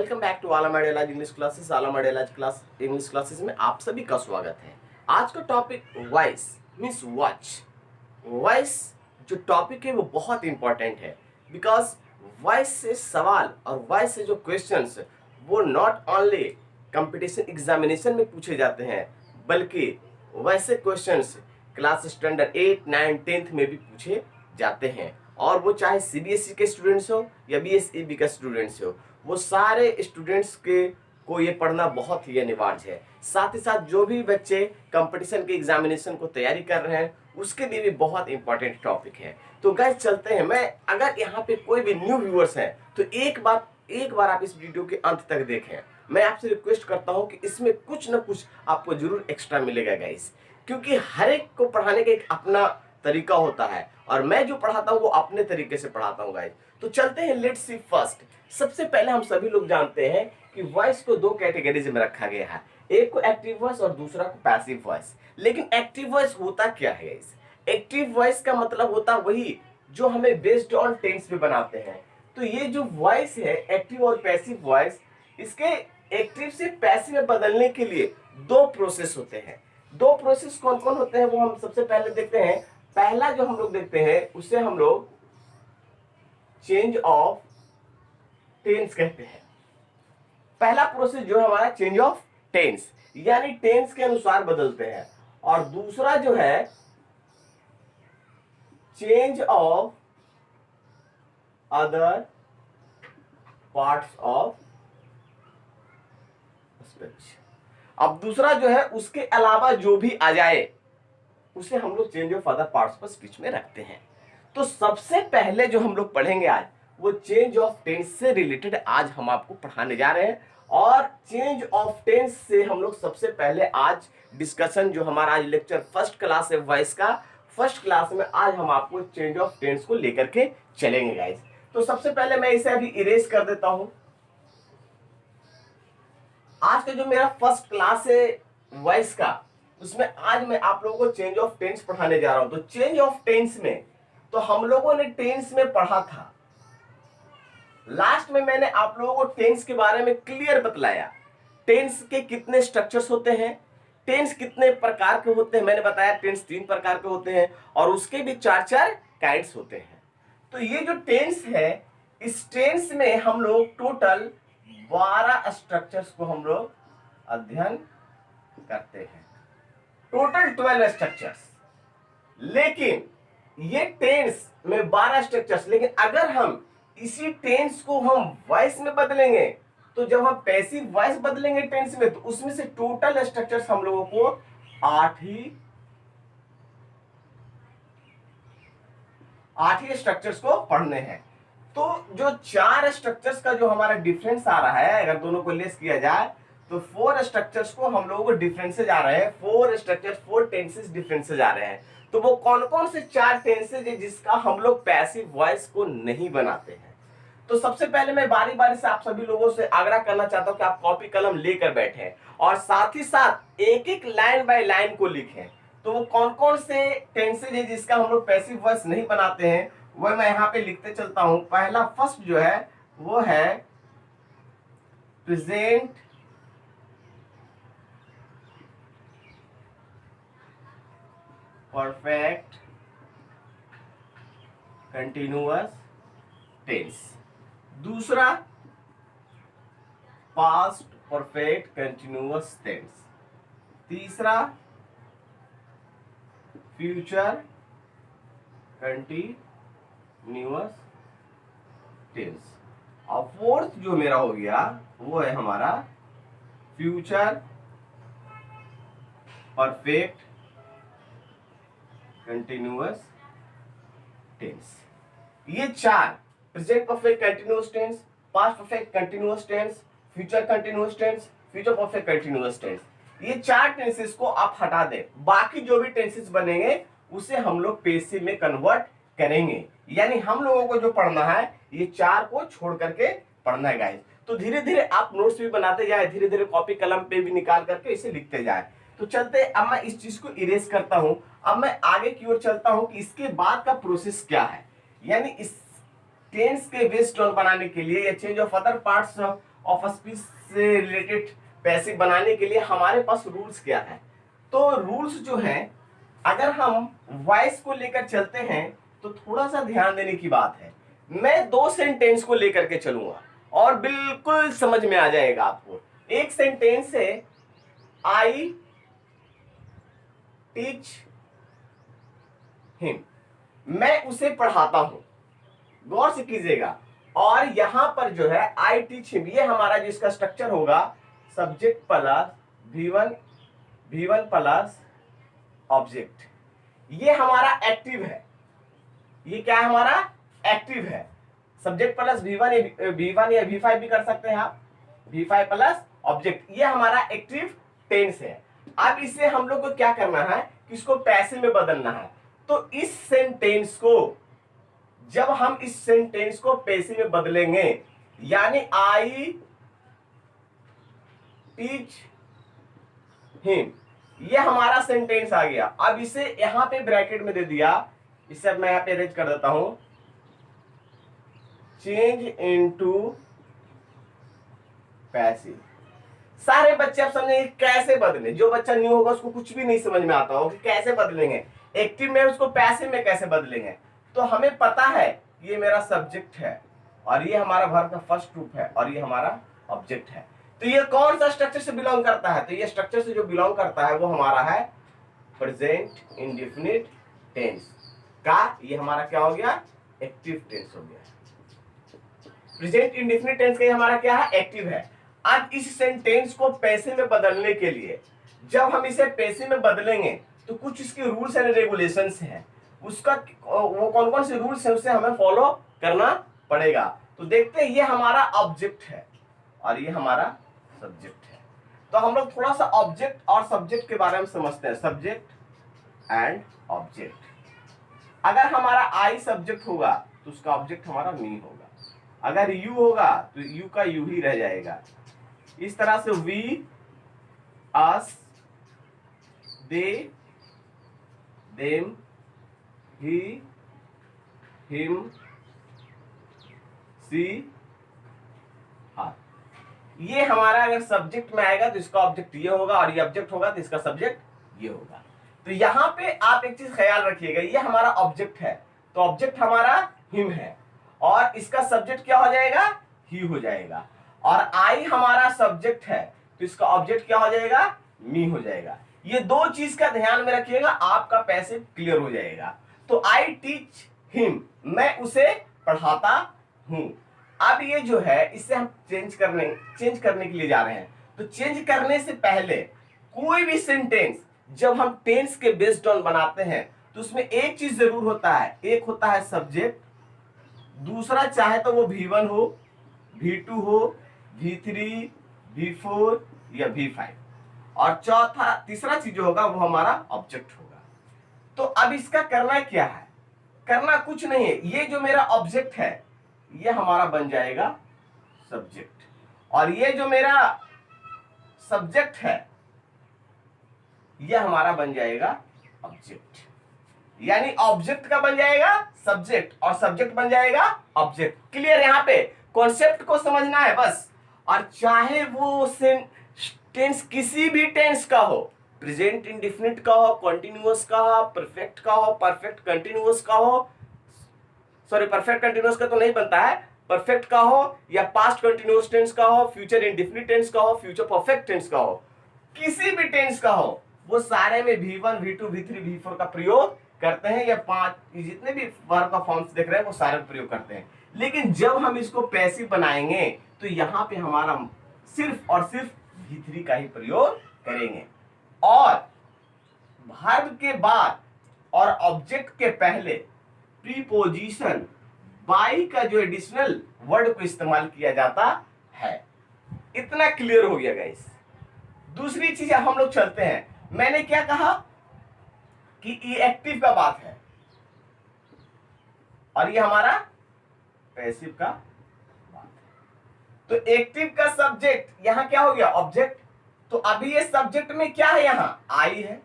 Welcome back to Alam अडेलाज English classes. Alam अडेलाज class English classes में आप सभी का स्वागत है। आज का topic voice means watch. Voice जो टॉपिक है वो बहुत इंपॉर्टेंट है, बिकॉज वॉइस से सवाल और वॉइस से जो क्वेश्चंस वो नॉट ओनली कंपटीशन एग्जामिनेशन में पूछे जाते हैं, बल्कि वैसे क्वेश्चंस क्लास स्टैंडर्ड 8, 9, 10 में भी पूछे जाते हैं। और वो चाहे सीबीएसई के स्टूडेंट्स हो या बीएसईबी के स्टूडेंट्स हो, वो सारे स्टूडेंट्स के को ये पढ़ना बहुत ही अनिवार्य है। साथ ही साथ जो भी बच्चे कंपटीशन के एग्जामिनेशन को तैयारी कर रहे हैं उसके लिए भी बहुत इंपॉर्टेंट टॉपिक है। तो गाइस चलते हैं। मैं अगर यहाँ पे कोई भी न्यू व्यूअर्स हैं तो एक बार आप इस वीडियो के अंत तक देखें। मैं आपसे रिक्वेस्ट करता हूँ कि इसमें कुछ ना कुछ आपको जरूर एक्स्ट्रा मिलेगा गाइस, क्योंकि हर एक को पढ़ाने का एक अपना तरीका होता है और मैं जो पढ़ाता हूँ वो अपने तरीके से पढ़ाता हूँ गाइस। तो चलते हैं, लेट्स सी फर्स्ट। सबसे पहले हम सभी लोग जानते हैं कि वॉइस को दो कैटेगरीज में रखा गया है, एक को एक्टिव वॉइस और दूसरा को पैसिव वॉइस। लेकिन एक्टिव वॉइस होता क्या है गाइस? एक्टिव वॉइस का मतलब होता वही जो हमें बेस्ड ऑन टेंस पे बनाते हैं। तो ये जो वॉइस है एक्टिव और पैसिव वॉइस, इसके एक्टिव से पैसिव में बदलने के लिए दो प्रोसेस होते हैं। दो प्रोसेस कौन कौन होते हैं वो हम सबसे पहले देखते हैं। पहला जो हम लोग देखते हैं उसे हम लोग चेंज ऑफ टेंस कहते हैं। पहला प्रोसेस जो है हमारा चेंज ऑफ टेंस, यानी टेंस के अनुसार बदलते हैं। और दूसरा जो है change of other parts of speech. अब दूसरा जो है उसके अलावा जो भी आ जाए उसे हम लोग change of other parts of speech में रखते हैं। तो सबसे पहले जो हम लोग पढ़ेंगे आज वो चेंज ऑफ टेंस से रिलेटेड आज हम आपको पढ़ाने जा रहे हैं। और चेंज ऑफ टेंस से हम लोग सबसे पहले आज डिस्कशन जो हमारा आज लेक्चर फर्स्ट क्लास है वॉइस का, फर्स्ट क्लास में आज हम आपको चेंज ऑफ टेंस को लेकर के चलेंगे गाइस। तो सबसे पहले मैं इसे अभी इरेज कर देता हूं। आज का जो मेरा फर्स्ट क्लास है वॉइस का, उसमें आज मैं आप लोगों को चेंज ऑफ टेंस पढ़ाने जा रहा हूं। तो चेंज ऑफ टेंस में तो हम लोगों ने टेंस में पढ़ा था, लास्ट में मैंने आप लोगों को टेंस के बारे में क्लियर बतलाया। टेंस के कितने स्ट्रक्चर्स होते हैं, टेंस कितने प्रकार के होते हैं, मैंने बताया टेंस 3 प्रकार के होते हैं और उसके भी 4 काइंड्स होते हैं। तो ये जो टेंस है, इस टेंस में हम लोग टोटल 12 स्ट्रक्चर्स को हम लोग अध्ययन करते हैं, टोटल 12 स्ट्रक्चर्स। लेकिन ये टेंस में 12 स्ट्रक्चर्स, लेकिन अगर हम इसी टेंस को हम वॉइस में बदलेंगे तो जब हम पैसिव वॉइस बदलेंगे टेंस में तो उसमें से टोटल स्ट्रक्चर्स हम लोगों को 8 ही स्ट्रक्चर्स को पढ़ने हैं। तो जो 4 स्ट्रक्चर्स का जो हमारा डिफरेंस आ रहा है, अगर दोनों को लेस किया जाए तो 4 स्ट्रक्चर्स को हम लोगों को डिफरेंसेज आ रहे हैं। 4 स्ट्रक्चर्स, 4 टेंसेस डिफरेंसेज आ रहे हैं। तो वो कौन कौन से 4 टेंसेज है जिसका हम लोग पैसिव वॉइस को नहीं बनाते हैं? तो सबसे पहले मैं बारी बारी से आप सभी लोगों से आग्रह करना चाहता हूं कि आप कॉपी कलम लेकर बैठें और साथ ही साथ एक एक लाइन बाय लाइन को लिखें। तो वो कौन कौन से टेंसेज है जिसका हम लोग पैसिव वॉइस नहीं बनाते हैं वो मैं यहाँ पे लिखते चलता हूं। पहला फर्स्ट जो है वो है प्रेजेंट परफेक्ट कंटिन्यूअस टेंस। दूसरा पास्ट परफेक्ट कंटिन्यूअस टेंस। तीसरा फ्यूचर कंटिन्यूअस टेंस। और फोर्थ जो मेरा हो गया वो है हमारा फ्यूचर परफेक्ट कंटिन्यूअस टेंस। ये 4 present perfect continuous tense, past perfect continuous tense, future continuous tense, future perfect continuous tense, ये 4 टेंसेस को आप हटा दें। बाकी जो भी टेंसेस बनेंगे उसे हम लोग पैसिव में कन्वर्ट करेंगे। यानी हम लोगों को जो पढ़ना है ये 4 को छोड़ करके पढ़ना है गाइस। तो धीरे धीरे आप नोट्स भी बनाते जाए, धीरे धीरे कॉपी कलम पे भी निकाल करके इसे लिखते जाए। तो चलते, अब मैं इस चीज को इरेज करता हूं। अब मैं आगे की ओर चलता हूं कि इसके बाद का प्रोसेस क्या है। यानी इस टेंस के बेस्ड ऑन बनाने के लिए या change of other parts of speech से रिलेटेड पैसिव बनाने के लिए हमारे पास रूल्स क्या है। तो रूल्स जो हैं, अगर हम वॉइस को लेकर चलते हैं तो थोड़ा सा ध्यान देने की बात है। मैं दो सेंटेंस को लेकर के चलूंगा और बिल्कुल समझ में आ जाएगा आपको। एक सेंटेंस है आई टीच हिम, मैं उसे पढ़ाता हूं, गौर से कीजिएगा। और यहां पर जो है आई टीच हिम, ये हमारा जिसका स्ट्रक्चर होगा subject plus V1 plus object, ये हमारा एक्टिव है। ये क्या है, हमारा एक्टिव है। सब्जेक्ट प्लस V1 या V5 भी कर सकते हैं आप, V5 प्लस ऑब्जेक्ट, ये हमारा एक्टिव टेंस है। अब इसे हम लोग को क्या करना है कि इसको पैसिव में बदलना है। तो इस सेंटेंस को, जब हम इस सेंटेंस को पैसिव में बदलेंगे, यानी आई टीच हिम, ये हमारा सेंटेंस आ गया। अब इसे यहां पे ब्रैकेट में दे दिया, इसे अब मैं यहां पे अरेंज कर देता हूं, चेंज इनटू पैसिव। सारे बच्चे आप समझेंगे कैसे बदले। जो बच्चा न्यू होगा उसको कुछ भी नहीं समझ में आता होगा कि कैसे बदलेंगे, एक्टिव में उसको पैसिव में कैसे बदलेंगे। तो हमें पता है ये मेरा सब्जेक्ट है और ये हमारा वर्ब का फर्स्ट रूप है और ये हमारा ऑब्जेक्ट है। तो ये कौन सा स्ट्रक्चर से बिलोंग करता है, तो ये स्ट्रक्चर से जो बिलोंग करता है वो हमारा है प्रेजेंट इंडेफिनिट टेंस का। ये हमारा क्या हो गया, एक्टिव टेंस हो गया। प्रेजेंट इंडेफिनिट टेंस का ये हमारा क्या है, एक्टिव है। अब इस सेंटेंस को पैसिव में बदलने के लिए, जब हम इसे पैसिव में बदलेंगे तो कुछ इसके रूल्स एंड रेगुलेशंस हैं। उसका वो कौन कौन से रूल्स हैं उसे हमें फॉलो करना पड़ेगा। तो देखते हैं, ये हमारा ऑब्जेक्ट है और ये हमारा सब्जेक्ट है। तो हम लोग थोड़ा सा ऑब्जेक्ट और सब्जेक्ट के बारे में समझते हैं, सब्जेक्ट एंड ऑब्जेक्ट। अगर हमारा आई सब्जेक्ट होगा तो उसका ऑब्जेक्ट हमारा मी होगा। अगर यू होगा तो यू का यू ही रह जाएगा। इस तरह से we, us, they, them, he, him, she, her, ये हमारा अगर सब्जेक्ट में आएगा तो इसका ऑब्जेक्ट ये होगा और ये ऑब्जेक्ट होगा तो इसका सब्जेक्ट ये होगा। तो यहां पे आप एक चीज ख्याल रखिएगा, ये हमारा ऑब्जेक्ट है तो ऑब्जेक्ट हमारा हिम है और इसका सब्जेक्ट क्या हो जाएगा, ही हो जाएगा। और आई हमारा सब्जेक्ट है तो इसका ऑब्जेक्ट क्या हो जाएगा, मी हो जाएगा। ये दो चीज का ध्यान में रखिएगा, आपका पैसिव क्लियर हो जाएगा। तो आई टीच हिम, मैं उसे पढ़ाता हूं। अब ये जो है इसे हम चेंज करने के लिए जा रहे हैं। तो चेंज करने से पहले कोई भी सेंटेंस जब हम टेंस के बेस्ड ऑन बनाते हैं तो उसमें एक चीज जरूर होता है, एक होता है सब्जेक्ट, दूसरा चाहे तो वो V1 हो, V2 हो, V3, V4 या V5, और चौथा तीसरा चीज जो होगा वो हमारा ऑब्जेक्ट होगा। तो अब इसका करना क्या है, करना कुछ नहीं है, ये जो मेरा ऑब्जेक्ट है ये हमारा बन जाएगा सब्जेक्ट और ये जो मेरा सब्जेक्ट है ये हमारा बन जाएगा ऑब्जेक्ट। यानी ऑब्जेक्ट का बन जाएगा सब्जेक्ट और सब्जेक्ट बन जाएगा ऑब्जेक्ट। क्लियर, यहां पे कॉन्सेप्ट को समझना है बस। और चाहे वो टेंस किसी भी टेंस का हो, प्रेजेंट इंडेफिनिट का हो, कॉन्टिन्यूअस का हो, परफेक्ट का हो, परफेक्ट कंटिन्यूअस का हो, सॉरी परफेक्ट कंटिन्यूअस का तो नहीं बनता है, परफेक्ट का हो या पास्ट कंटिन्यूअस टेंस का हो, फ्यूचर इंडेफिनिट टेंस का हो, फ्यूचर परफेक्ट टेंस का हो, किसी भी टेंस का हो, वो सारे में V1, V2, V3, V4 का प्रयोग करते हैं या पांच जितने भी वर्ब का फॉर्म्स देख रहे हैं वो सारे प्रयोग करते हैं। लेकिन जब हम इसको पैसिव बनाएंगे तो यहाँ पे हमारा सिर्फ और सिर्फ V3 का ही प्रयोग करेंगे और वर्ब के बाद और ऑब्जेक्ट के पहले प्रीपोजिशन बाई का जो एडिशनल वर्ड को इस्तेमाल किया जाता है। इतना क्लियर हो गया गाइस। दूसरी चीज हम लोग चलते हैं, मैंने क्या कहा कि ये एक्टिव का बात है और ये हमारा पैसिव का बात है। तो एक्टिव का सब्जेक्ट यहां क्या हो गया, ऑब्जेक्ट। तो अभी ये सब्जेक्ट में क्या है, यहां आई है।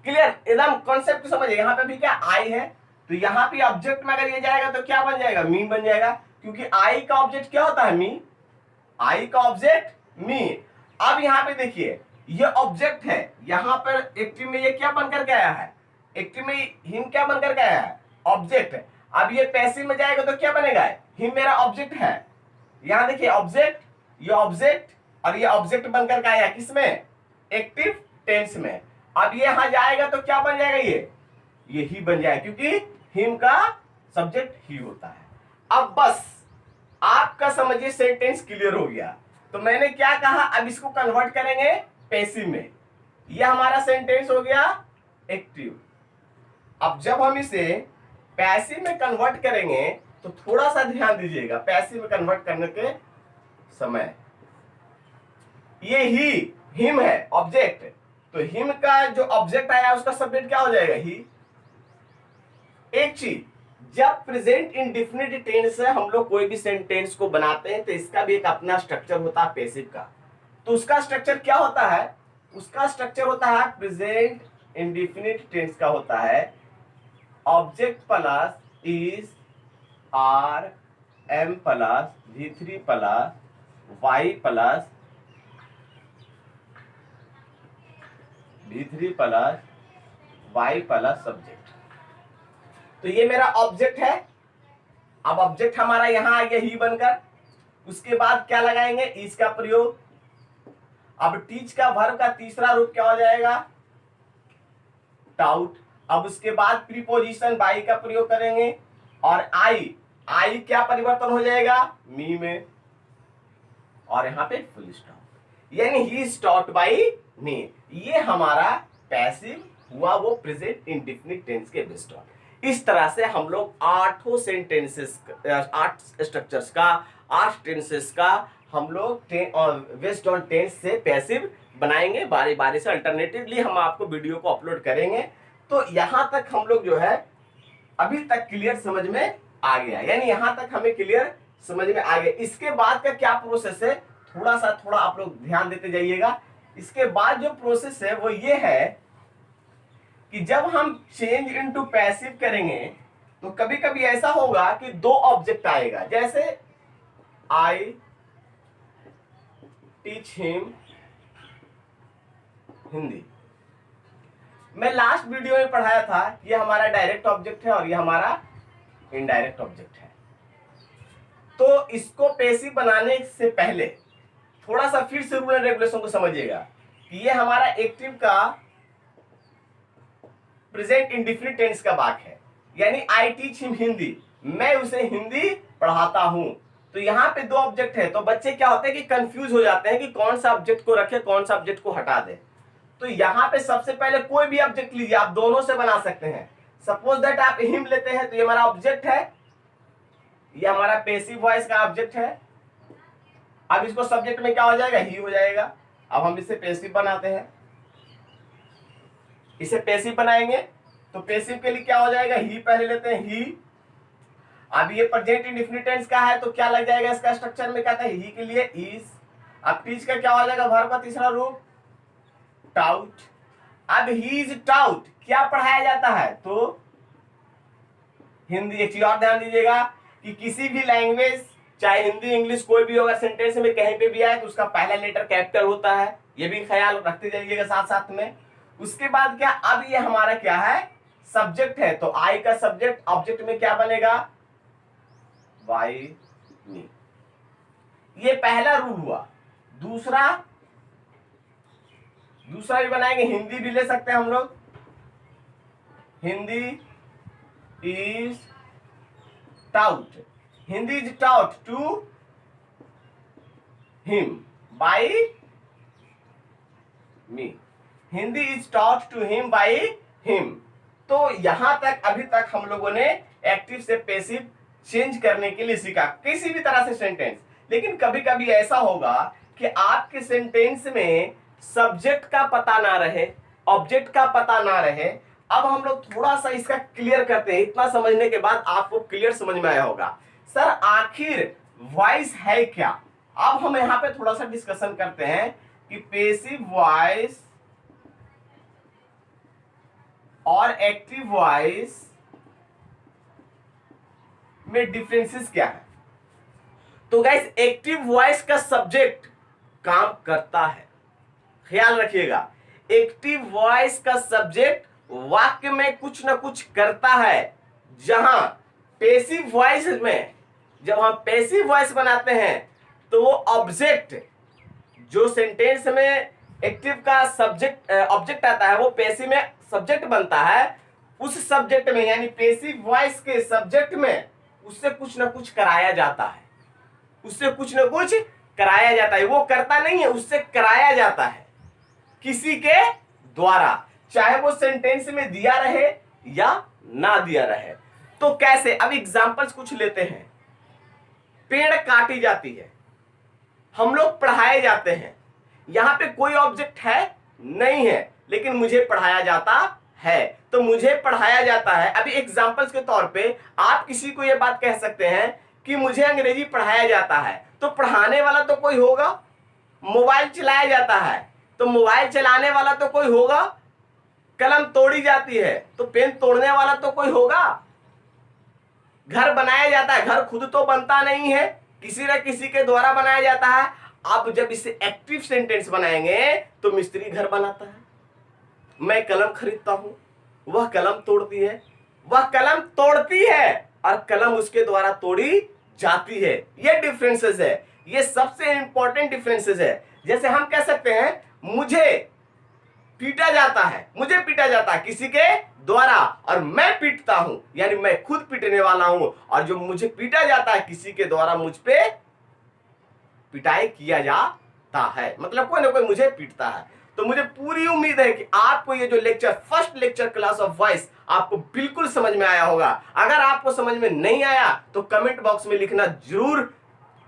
क्लियर, एकदम कॉन्सेप्ट समझिए। यहां पे भी क्या आई है, तो यहां पे ऑब्जेक्ट में अगर ये जाएगा तो क्या बन जाएगा, मी बन जाएगा, क्योंकि आई का ऑब्जेक्ट क्या होता है, मी। आई का ऑब्जेक्ट मी। अब यहाँ पे देखिए ये ऑब्जेक्ट है, यहाँ पर एक्टिव में ये क्या बन करके आया है, एक्टिव में हिम क्या बन करके आया है, ऑब्जेक्ट है। अब ये पैसिव में जाएगा तो क्या बनेगा, हिम मेरा ऑब्जेक्ट है। यहाँ देखिए ऑब्जेक्ट, ये ऑब्जेक्ट और ये ऑब्जेक्ट बन करके आया किसमें, एक्टिव टेंस में। अब ये यहां जाएगा तो क्या बन जाएगा, ये ही बन जाएगा, क्योंकि हिम का सब्जेक्ट ही होता है। अब बस आपका समझिए सेंटेंस क्लियर हो गया। तो मैंने क्या कहा, अब इसको कन्वर्ट करेंगे पैसिव में। ये हमारा सेंटेंस हो गया एक्टिव। अब जब हम इसे पैसिव में कन्वर्ट करेंगे तो थोड़ा सा ध्यान दीजिएगा, पैसिव में कन्वर्ट करने के समय ये ही हिम है ऑब्जेक्ट, तो हिम का जो ऑब्जेक्ट आया उसका सब्जेक्ट क्या हो जाएगा, ही। एक चीज, जब प्रेजेंट इंडेफिनिट टेंस से हम लोग कोई भी सेंटेंस को बनाते हैं तो इसका भी एक अपना स्ट्रक्चर होता है पैसिव का। तो उसका स्ट्रक्चर क्या होता है, उसका स्ट्रक्चर होता है प्रेजेंट इंडेफिनिट टेंस का होता है object plus is are am plus V3 plus by plus V3 plus by plus subject. तो ये मेरा ऑब्जेक्ट है। अब ऑब्जेक्ट हमारा यहां आ गया ही बनकर। उसके बाद क्या लगाएंगे, इज का प्रयोग। अब टीच का वर्ब का तीसरा रूप क्या हो जाएगा, टाउट। अब उसके बाद प्रीपोजिशन बाई का प्रयोग करेंगे और आई क्या परिवर्तन हो जाएगा, मी में, और यहां पे फुल स्टॉप, यानी ही इज टॉट बाई मी। ये हमारा पैसिव हुआ, वो प्रेजेंट इंडेफिनिट टेंस के बेस्ड ऑन। इस तरह से हम लोग 8 सेंटेंसेस, 8 स्ट्रक्चर्स का, 8 टेंसेस का हम लोग बेस्ड ऑन टेंस से पैसिव बनाएंगे। बारी बारी से अल्टरनेटिवली हम आपको वीडियो को अपलोड करेंगे। तो यहां तक हम लोग जो है अभी तक क्लियर समझ में आ गया, यानी यहां तक हमें क्लियर समझ में आ गया। इसके बाद का क्या प्रोसेस है, थोड़ा आप लोग ध्यान देते जाइएगा। इसके बाद जो प्रोसेस है वो ये है कि जब हम चेंज इनटू पैसिव करेंगे तो कभी कभी ऐसा होगा कि 2 ऑब्जेक्ट आएगा, जैसे आई टीच हिम हिंदी। मैं लास्ट वीडियो में पढ़ाया था कि ये हमारा डायरेक्ट ऑब्जेक्ट है और ये हमारा इनडायरेक्ट ऑब्जेक्ट है। तो इसको पैसिव बनाने से पहले थोड़ा सा फिर से रूल एंड रेगुलेशन को समझिएगा कि ये हमारा एक्टिव का प्रेजेंट इंडेफिनिट टेंस का वाक्य है, यानी आई टीच हिम हिंदी, मैं उसे हिंदी पढ़ाता हूं। तो यहाँ पे 2 ऑब्जेक्ट है, तो बच्चे क्या होते हैं कि कंफ्यूज हो जाते हैं कि कौन सा ऑब्जेक्ट को रखे, कौन सा ऑब्जेक्ट को हटा दे। तो यहाँ पे सबसे पहले कोई भी ऑब्जेक्ट लीजिए, आप दोनों से बना सकते हैं। सपोज दैट आप हिम लेते हैं तो ये हमारा ऑब्जेक्ट है, ये हमारा पैसिव वॉइस का ऑब्जेक्ट है। अब इसको सब्जेक्ट में क्या हो जाएगा, ही हो जाएगा। अब हम इसे पैसिव बनाते हैं, इसे पैसिव बनाएंगे तो पैसिव के लिए क्या हो जाएगा, ही पहले लेते हैं, ही। अब ये प्रेजेंट इंडेफिनिट टेंस का है तो क्या लग जाएगा इसका स्ट्रक्चर में, कहते हैं ही के लिए इज। अब टीच का क्या हो जाएगा, वर्ब का तीसरा रूप टाउट। अब ही इज टाउट क्या पढ़ाया जाता है, तो हिंदी। एक चीज और ध्यान दीजिएगा कि किसी भी लैंग्वेज, चाहे हिंदी इंग्लिश कोई भी होगा, सेंटेंस में कहीं पे भी आए तो उसका पहला लेटर कैपिटल होता है, ये भी ख्याल रखते जाइएगा साथ साथ में। उसके बाद क्या, अब ये हमारा क्या है, सब्जेक्ट है, तो आई का सब्जेक्ट ऑब्जेक्ट में क्या बनेगा, वाई मी। ये पहला रूल हुआ। दूसरा भी बनाएंगे, हिंदी भी ले सकते हैं हम लोग। Hindi is taught, Hindi is taught to him by me, Hindi is taught to him by him. तो यहां तक अभी तक हम लोगों ने एक्टिव से पैसिव चेंज करने के लिए सीखा, किसी भी तरह से सेंटेंस। लेकिन कभी कभी ऐसा होगा कि आपके सेंटेंस में सब्जेक्ट का पता ना रहे, ऑब्जेक्ट का पता ना रहे। अब हम लोग थोड़ा सा इसका क्लियर करते हैं। इतना समझने के बाद आपको क्लियर समझ में आया होगा, सर आखिर वॉइस है क्या। अब हम यहां पे थोड़ा सा डिस्कशन करते हैं कि पैसिव वॉइस और एक्टिव वॉइस में डिफरेंसेस क्या है। तो गाइस एक्टिव वॉइस का सब्जेक्ट काम करता है, ख्याल रखिएगा। एक्टिव वॉइस का सब्जेक्ट वाक्य में कुछ ना कुछ करता है। जहां पैसिव वॉइस में जब हम पैसिव वॉइस बनाते हैं तो वो ऑब्जेक्ट, जो सेंटेंस में एक्टिव का सब्जेक्ट ऑब्जेक्ट आता है वो पैसिव में सब्जेक्ट बनता है। उस सब्जेक्ट में यानी पैसिव वॉइस के सब्जेक्ट में उससे कुछ ना कुछ कराया जाता है, उससे कुछ ना कुछ कराया जाता है। वो करता नहीं है, उससे कराया जाता है किसी के द्वारा, चाहे वो सेंटेंस में दिया रहे या ना दिया रहे। तो कैसे, अब एग्जांपल्स कुछ लेते हैं। पेड़ काटी जाती है, हम लोग पढ़ाए जाते हैं। यहां पे कोई ऑब्जेक्ट है नहीं है, लेकिन मुझे पढ़ाया जाता है, तो मुझे पढ़ाया जाता है। अभी एग्जांपल्स के तौर पे आप किसी को यह बात कह सकते हैं कि मुझे अंग्रेजी पढ़ाया जाता है, तो पढ़ाने वाला तो कोई होगा। मोबाइल चलाया जाता है तो मोबाइल चलाने वाला तो कोई होगा। कलम तोड़ी जाती है तो पेन तोड़ने वाला तो कोई होगा। घर बनाया जाता है, घर खुद तो बनता नहीं है, किसी न किसी के द्वारा बनाया जाता है। आप जब इसे एक्टिव सेंटेंस बनाएंगे तो मिस्त्री घर बनाता है, मैं कलम खरीदता हूं, वह कलम तोड़ती है, वह कलम तोड़ती है और कलम उसके द्वारा तोड़ी जाती है। ये डिफरेंसेस है, ये सबसे इंपॉर्टेंट डिफरेंसेस है। जैसे हम कह सकते हैं मुझे पीटा जाता है, मुझे पीटा जाता है किसी के द्वारा, और मैं पीटता हूं यानी मैं खुद पीटने वाला हूं, और जो मुझे पीटा जाता है किसी के द्वारा मुझ पे पिटाई किया जाता है, मतलब कोई ना कोई मुझे पीटता है। तो मुझे पूरी उम्मीद है कि आपको ये जो lecture, first lecture class of voice, आपको बिल्कुल समझ में आया होगा। अगर आपको समझ में नहीं आया तो कमेंट बॉक्स में लिखना जरूर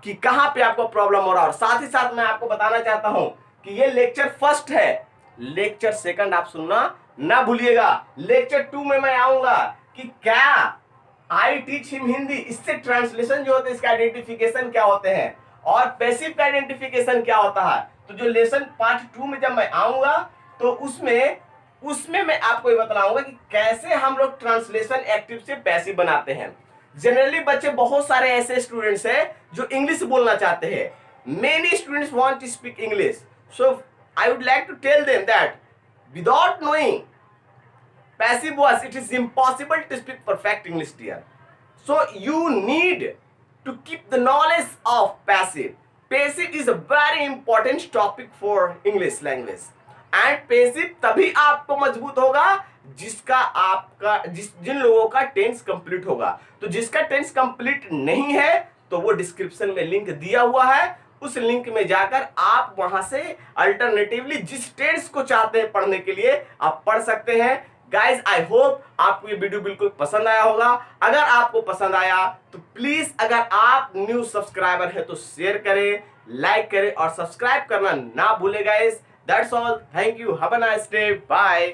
कि कहां पे आपको प्रॉब्लम हो रहा है। और साथ ही साथ मैं आपको बताना चाहता हूं कि ये लेक्चर फर्स्ट है, लेक्चर सेकंड आप सुनना ना भूलिएगा। लेक्चर 2 में मैं आऊंगा कि क्या आई टीच हिम हिंदी, इससे ट्रांसलेशन जो होते हैं, इसका आइडेंटिफिकेशन क्या होते हैं, और पैसिव का आइडेंटिफिकेशन क्या होता है। तो जो लेसन पार्ट 2 में जब मैं आऊंगा तो उसमें मैं आपको ये बताऊंगा कि कैसे हम लोग ट्रांसलेशन एक्टिव से पैसिव बनाते हैं। जनरली बच्चे बहुत सारे ऐसे स्टूडेंट्स हैं जो इंग्लिश बोलना चाहते हैं। Many students want to speak English, so I would like to tell them that without knowing passive voice it is impossible to speak perfect English, dear. So you need to keep the knowledge of passive. Passive is a very important topic for English language, and passive तभी आपको मजबूत होगा जिन लोगों का tense complete होगा। तो जिसका tense complete नहीं है तो वो डिस्क्रिप्शन में लिंक दिया हुआ है, उस लिंक में जाकर आप वहां से अल्टरनेटिवली जिस टेंस को चाहते हैं पढ़ने के लिए आप पढ़ सकते हैं। गाइज आई होप आपको ये वीडियो बिल्कुल पसंद आया होगा। अगर आपको पसंद आया तो प्लीज, अगर आप न्यू सब्सक्राइबर है तो शेयर करें, लाइक करें और सब्सक्राइब करना ना भूलें guys. That's all, thank you, have a nice day, bye.